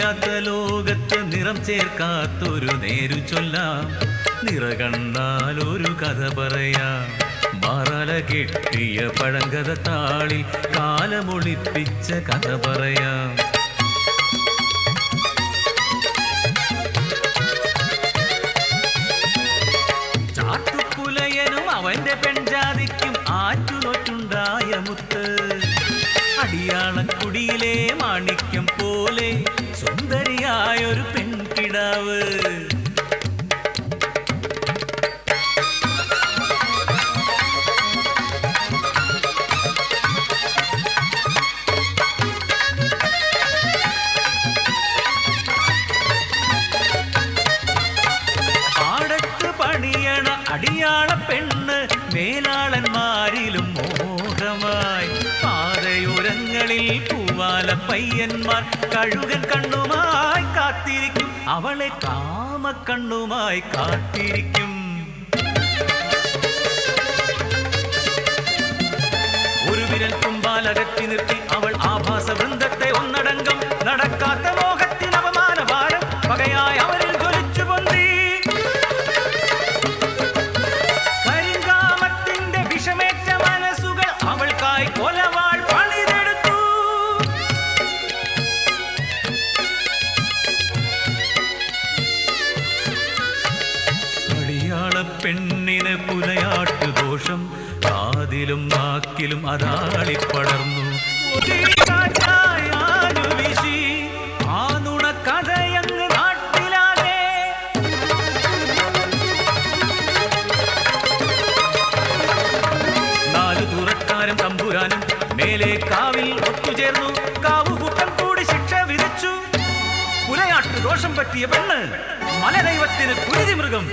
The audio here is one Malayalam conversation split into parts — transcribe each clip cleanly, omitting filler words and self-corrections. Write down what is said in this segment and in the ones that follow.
നിറമില്ലാത്ത ലോകത്ത് നിറം ചേർക്കാത്തൊരു നേരു ചൊല്ലാം. നിറ കണ്ടാൽ ഒരു കഥ പറയാം. മാറാല കെട്ടിയ പഴങ്കഥ താളിൽ കാലമൊളിപ്പിച്ച കഥ പറയാം. ചാട്ടുപുലയനും അവന്റെ പെൺജാതിക്കും ആറ്റുനോറ്റുണ്ടായ മുത്ത്. അടിയാളക്കുടിയിലെ മാണിക്യം പോലെ സുന്ദരിയായൊരു പെൺകിടാവ്. പാടത്ത് പണിയണ അടിയാള പെണ്ണ് മേലാളന്മാരിലും മോഹമായി. പാതയോരങ്ങളിൽ പൂവാല പയ്യന്മാർ കഴുകൻ കണ്ണുമായി കാത്തിരിക്കും. അവളെ കാമക്കണ്ണുമായി കാത്തിരിക്കും. ഒരു വിരൽ തുമ്പാലകറ്റി നിർത്തി അവൾ ആഭാസ വൃന്ദത്തെ ഒന്നടങ്കം. നടക്കാത്ത മോഹത്തിന് അപമാന ഭാരം പകയായി അവരിൽ ജ്വലിച്ചു പൊന്തി. കരിങ്കാമത്തിന്റെ വിഷമേറ്റ മനസ്സുകൾ അവൾക്കായി കൊലവാൾ പണിതെടുത്തു. അടിയാള പെണ്ണിന് പുലയാട്ടു ദോഷം കാതിലും നാക്കിലും അതാളിപ്പടർന്നു. വീശി ആ നുണക്കഥയങ്ങ് നാട്ടിലാകെ. നാലു തുറക്കാരും തമ്പുരാനും മേലെ കാവിൽ ഒത്തുചേർന്നു. കാവുകൂട്ടം കൂടി ശിക്ഷ വിധിച്ചു. പുലയാട്ടു ദോഷം പറ്റിയ പെണ്ണ് മലദൈവത്തിന് കുരുതി മൃഗം.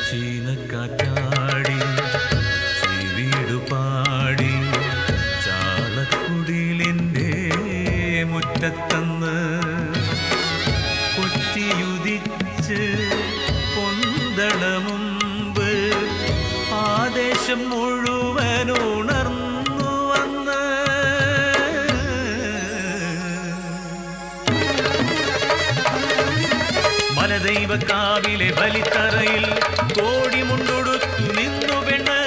ചീനക്കാറ്റാടി ചെവിടു പാടി ചാളക്കുടിലിൻ്റെ മുറ്റത്തന്ന് കൊച്ചിയുദിച്ച് പൊന്തണ മുമ്പ് ആദേശം മുഴുവൻ ഉണർന്നു വന്ന്. മലദൈവക്കാവിലെ ബലിത്തറയിൽ കോടി മുണ്ടൊടുത്തു നിന്നു പെണ്ണ്.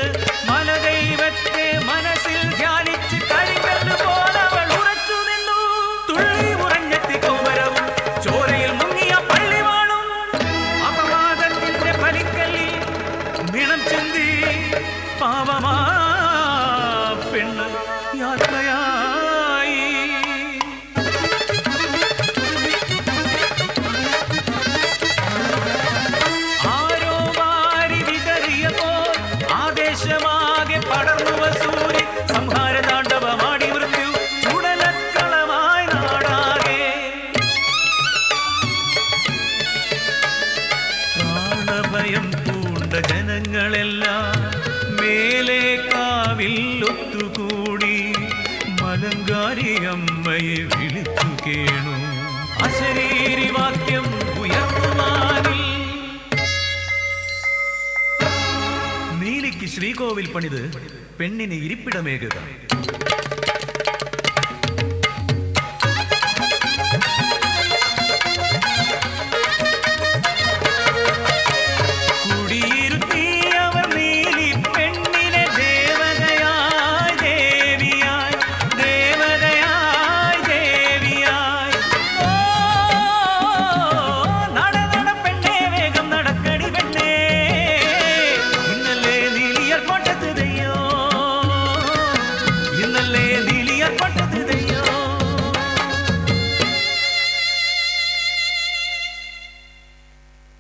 മലദൈവത്തെ മനസ്സിൽ ധ്യാനിച്ച് കരിങ്കല്ല് പോലവൾ ഉറച്ചു നിന്നു. തുള്ളി ഉറഞ്ഞെത്തി കോമരവും ചോരയിൽ മുങ്ങിയ പള്ളിവാളും അപവാദത്തിന്റെ ഫലിക്കല്ലിൽ മിണം ചിന്തി പാവമാ പെണ്ണ് യാത്രയായി. ആദേശമാകെ പടർന്നു വസൂരി സംഹാര താണ്ഡവമാടി മൃത്യു ചുടലക്കളമായി നാടാകെ. പ്രാണഭയം പൂണ്ട ജനങ്ങളെല്ലാം മേലെ കാവിൽ ഒത്തുകൂടി മലങ്കാരി അമ്മയെ വിളിച്ചു കേണു. അശരീരി വാക്യം ഉയർന്നു വാനിൽ. നീലിക്ക് ശ്രീകോവിൽ പണിത് പെണ്ണിന് ഇരിപ്പിടമേകുക.